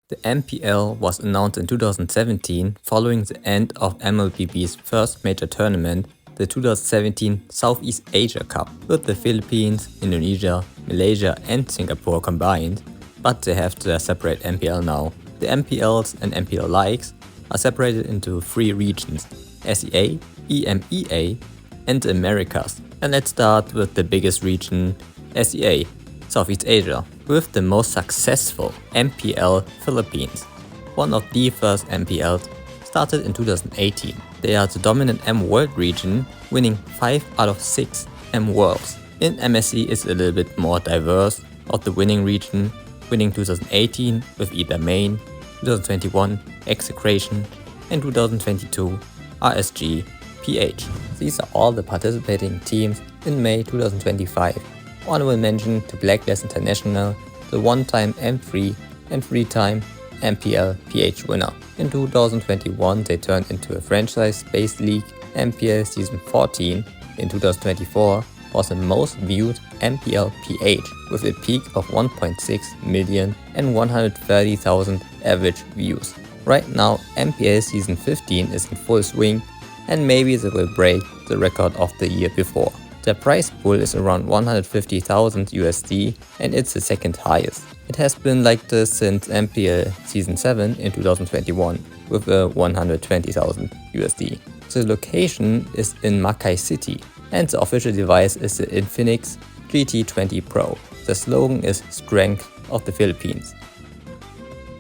The MPL was announced in 2017 following the end of Mlbb's first major tournament, the 2017 Southeast Asia Cup, with the Philippines, Indonesia, Malaysia and Singapore combined, but they have their separate MPL now. The MPLs and MPL likes are separated into 3 regions, SEA, EMEA and the Americas. And let's start with the biggest region, SEA, Southeast Asia, with the most successful MPL Philippines. One of the first MPLs started in 2018. They are the dominant M World region, winning 5 out of 6 M Worlds. In MSC is a little bit more diverse of the winning region, winning 2018 with Mpl Main, 2021 Execration and 2022 RSG PH. These are all the participating teams in May 2025. Honorable mention to Blacklist International, the one-time M3 and 3-time Mpl Ph winner. In 2021 they turned into a franchise-based league. Mpl Season 14 in 2024 was the most viewed Mpl Ph with a peak of 1.6 million and 130,000 average views. Right now Mpl Season 15 is in full swing and maybe they will break the record of the year before. The prize pool is around 150,000 USD and it's the second highest. It has been like this since Mpl Season 7 in 2021 with 120,000 USD. The location is in Mackay City and the official device is the Infinix GT20 Pro. The slogan is Strength of the Philippines.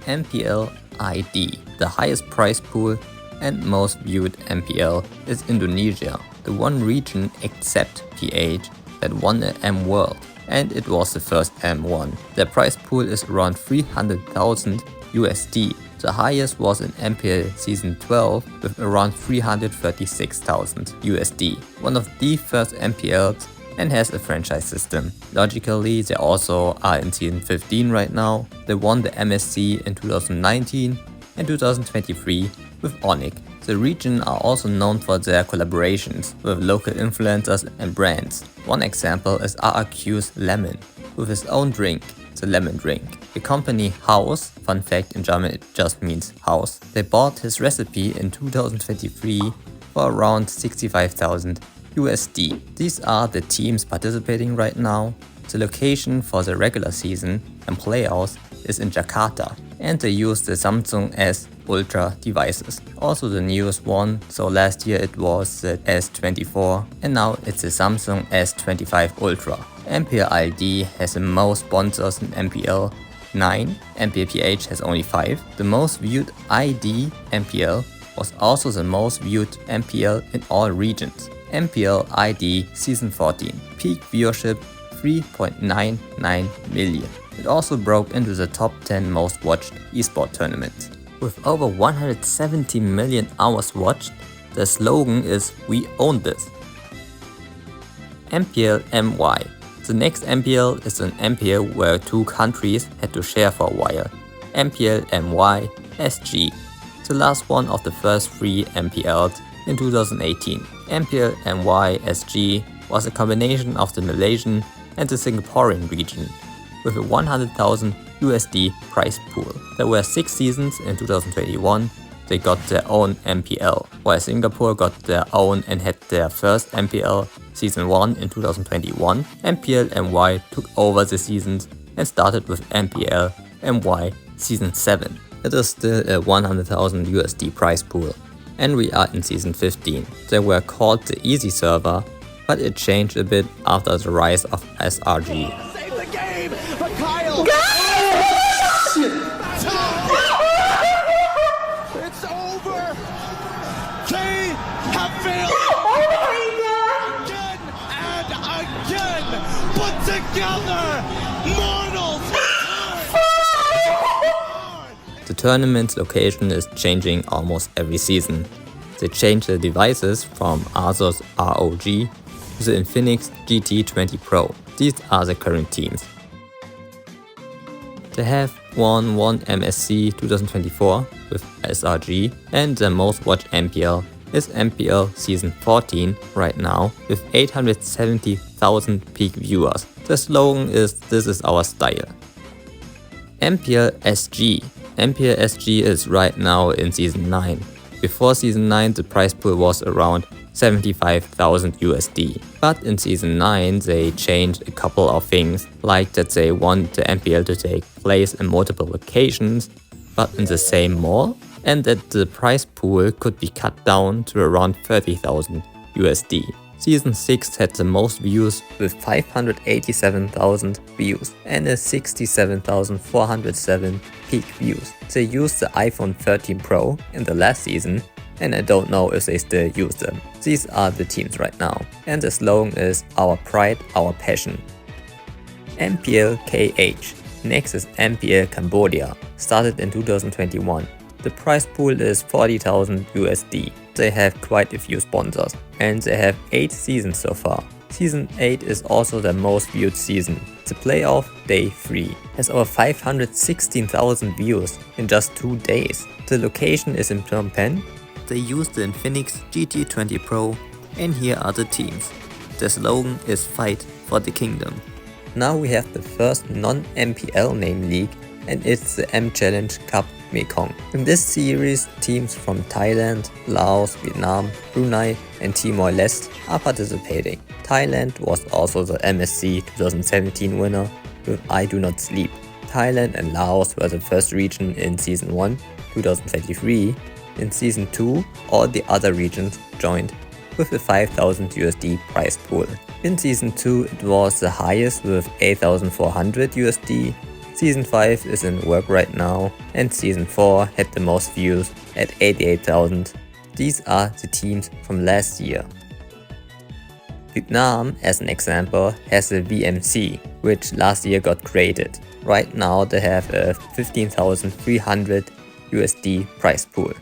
Mpl Id, the highest prize pool and most viewed MPL, is Indonesia, the one region except PH that won the M World, and it was the first M1. The prize pool is around 300,000 USD. The highest was in MPL Season 12 with around 336,000 USD. One of the first MPLs and has a franchise system. Logically, they also are in Season 15 right now. They won the MSC in 2019 and 2023 with Onyx. The region are also known for their collaborations with local influencers and brands. One example is RRQ's Lemon, with his own drink, the Lemon Drink. The company Haus, fun fact in German it just means house, they bought his recipe in 2023 for around 65,000 USD. These are the teams participating right now. The location for the regular season and playoffs is in Jakarta, and they use the Samsung S Ultra devices. Also the newest one, so last year it was the S24 and now it's the Samsung S25 Ultra. Mpl Id has the most sponsors in MPL, 9, Mpl Ph has only 5. The most viewed ID MPL was also the most viewed MPL in all regions. Mpl Id Season 14, peak viewership 3.99 million. It also broke into the top 10 most watched esport tournaments. With over 170 million hours watched, the slogan is "We own this". Mpl My. The next MPL is an MPL where 2 countries had to share for a while. Mpl My Sg. The last one of the first 3 MPLs in 2018. Mpl My Sg was a combination of the Malaysian and the Singaporean region, with a 100,000 USD prize pool. There were 6 seasons in 2021. They got their own MPL, while Singapore got their own and had their first MPL Season 1 in 2021. Mpl My took over the seasons and started with Mpl My Season 7. It is still a 100,000 USD prize pool. And we are in Season 15. They were called the Easy Server, but it changed a bit after the rise of SRG. Save the game, but Kyle. It's over. They have failed again and again. Put together, mortals. The tournament's location is changing almost every season. They change the devices from Asus ROG to the Infinix GT20 Pro. These are the current teams. They have won 1 MSC 2024 with SRG, and the most watched MPL is Mpl Season 14 right now with 870,000 peak viewers. The slogan is "This is our style". Mpl Sg Mpl Sg is right now in Season 9. Before Season 9 the prize pool was around 75,000 USD. But in Season 9 they changed a couple of things, like that they want the MPL to take place in multiple locations but in the same mall, and that the prize pool could be cut down to around 30,000 USD. Season 6 had the most views with 587,000 views and a 67,407 peak views. They used the iPhone 13 Pro in the last season, and I don't know if they still use them. These are the teams right now, and the slogan is "Our pride, our passion." Mpl Kh. Next is Mpl Cambodia, started in 2021. The prize pool is 40,000 USD. They have quite a few sponsors, and they have 8 seasons so far. Season 8 is also the most viewed season. The playoff, day 3, has over 516,000 views in just 2 days. The location is in Phnom Penh. They use the Infinix GT20 Pro, and here are the teams. The slogan is "Fight for the Kingdom." Now we have the first non-MPL name league, and it's the M Challenge Cup Mekong. In this series, teams from Thailand, Laos, Vietnam, Brunei and Timor-Leste are participating. Thailand was also the MSC 2017 winner with I Do Not Sleep. Thailand and Laos were the first region in Season 1, 2023. In Season 2, all the other regions joined with a 5,000 USD prize pool. In Season 2 it was the highest with 8,400 USD. Season 5 is in work right now, and Season 4 had the most views at 88,000. These are the teams from last year. Vietnam, as an example, has a VMC, which last year got created. Right now they have a 15,300 USD prize pool.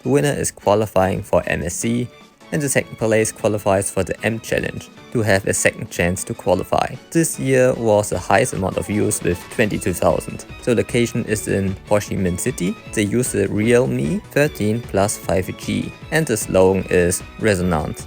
The winner is qualifying for MSC, and the second place qualifies for the M Challenge to have a second chance to qualify. This year was the highest amount of views with 22,000. The location is in Ho Chi Minh City. They use the Realme 13 Plus 5G, and the slogan is "Resonance."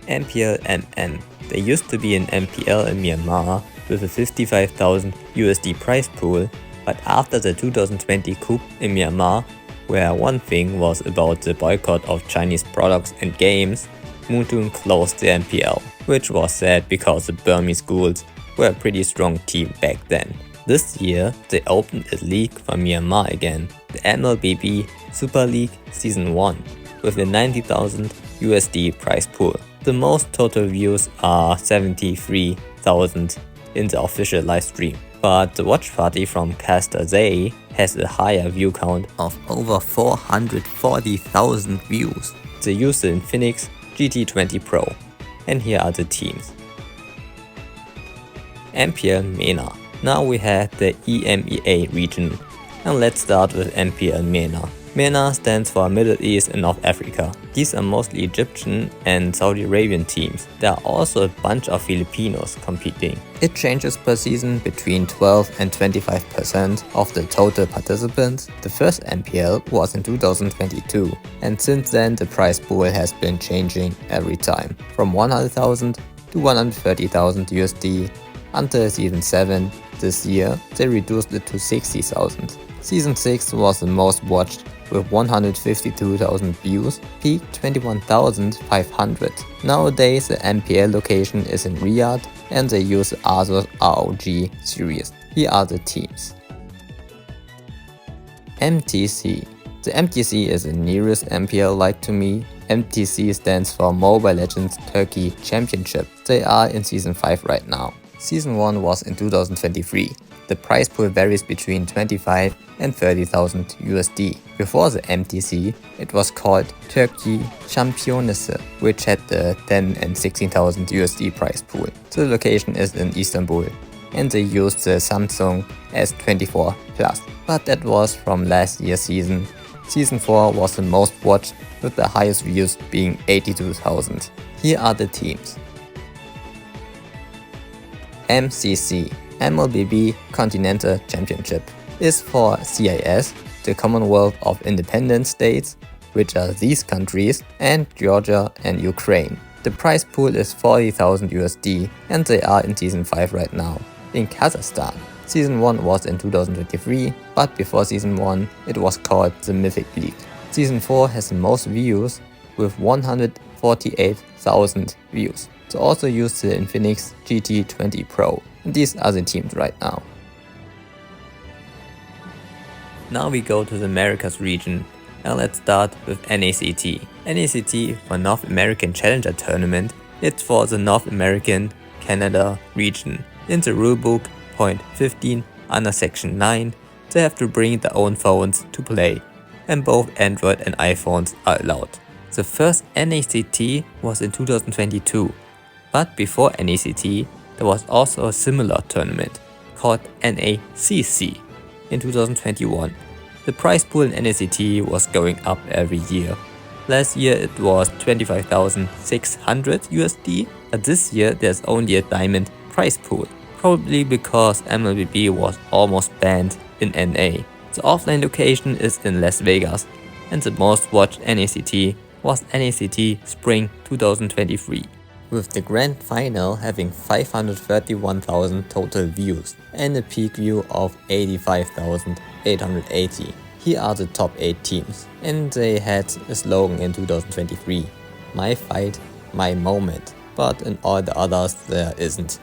Mpl Mm. They used to be an MPL in Myanmar with a 55,000 USD prize pool, but after the 2020 coup in Myanmar, where one thing was about the boycott of Chinese products and games, Moontoon closed the MPL, which was sad because the Burmese schools were a pretty strong team back then. This year, they opened a league for Myanmar again, the Mlbb Super League Season 1, with a 90,000 USD prize pool. The most total views are 73,000 in the official live stream, but the watch party from Caster Zay has a higher view count of over 440,000 views. They use the Infinix GT20 Pro, and here are the teams. Mpl Mena. Now we have the EMEA region, and let's start with Mpl Mena. MENA stands for Middle East and North Africa. These are mostly Egyptian and Saudi Arabian teams. There are also a bunch of Filipinos competing. It changes per season between 12 and 25% of the total participants. The first MPL was in 2022, and since then the prize pool has been changing every time, from 100,000 to 130,000 USD. Until Season 7 this year, they reduced it to 60,000. Season 6 was the most watched with 152,000 views, peaked 21,500. Nowadays the MPL location is in Riyadh, and they use the Asus ROG series. Here are the teams. MTC. The MTC is the nearest MPL like to me. MTC stands for Mobile Legends Turkey Championship. They are in Season 5 right now. Season 1 was in 2023. The prize pool varies between 25 and 30,000 USD. Before the MTC, it was called Turkey Championship, which had the 10 and 16,000 USD prize pool. The location is in Istanbul, and they used the Samsung S24 Plus. But that was from last year's season. Season 4 was the most watched, with the highest views being 82,000. Here are the teams. MCC. Mlbb Continental Championship is for CIS, the Commonwealth of Independent States, which are these countries, and Georgia and Ukraine. The prize pool is 40,000 USD, and they are in Season 5 right now. In Kazakhstan, Season 1 was in 2023, but before Season 1 it was called the Mythic League. Season 4 has the most views with 148,000 views. They also use the Infinix GT20 Pro, and these are the teams right now. Now we go to the Americas region, and let's start with NACT. NACT for North American Challenger Tournament, it's for the North American Canada region. In the rulebook, point 15 under section 9, they have to bring their own phones to play, and both Android and iPhones are allowed. The first NACT was in 2022, but before NACT there was also a similar tournament called NACC in 2021. The prize pool in NACT was going up every year. Last year it was 25,600 USD, but this year there's only a diamond prize pool, probably because Mlbb was almost banned in NA. The offline location is in Las Vegas, and the most watched NACT was NACT Spring 2023, with the grand final having 531,000 total views and a peak view of 85,880. Here are the top 8 teams, and they had a slogan in 2023, "My fight, my moment," but in all the others there isn't.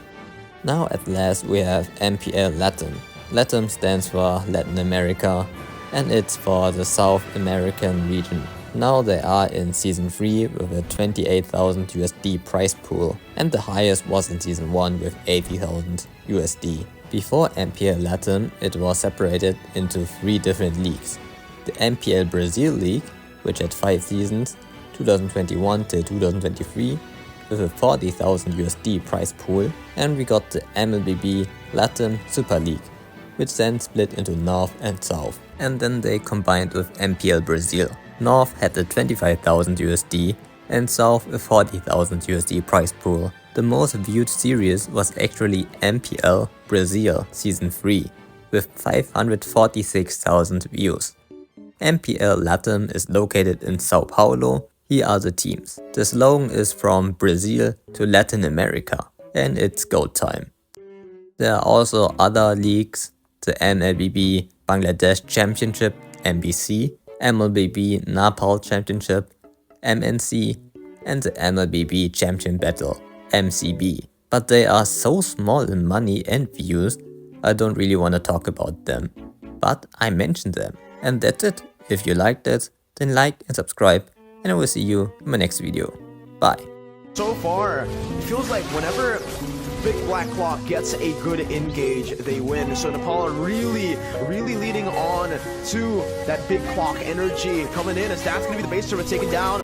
Now at last we have MPL Latam. Latam stands for Latin America, and it's for the South American region. Now they are in Season 3 with a 28,000 USD prize pool, and the highest was in Season 1 with 80,000 USD. Before MPL Latam, it was separated into 3 different leagues. The MPL Brazil League, which had 5 seasons, 2021 till 2023, with a 40,000 USD prize pool, and we got the Mlbb Latam Super League, which then split into North and South, and then they combined with MPL Brazil. North had a 25,000 USD and South a 40,000 USD prize pool. The most viewed series was actually MPL Brazil Season 3 with 546,000 views. MPL Latam is located in Sao Paulo. Here are the teams. The slogan is "From Brazil to Latin America", and it's go time. There are also other leagues, the Mlbb Bangladesh Championship MBC, Mlbb Nepal Championship MNC, and the Mlbb Champion Battle MCB. But they are so small in money and views, I don't really want to talk about them. But I mentioned them. And that's it. If you liked it, then like and subscribe, and I will see you in my next video. Bye. So far, it feels like whenever Big Black Clock gets a good engage, they win. So Nepal are really leading on to that Big Clock energy coming in, as that's going to be the base server taken down.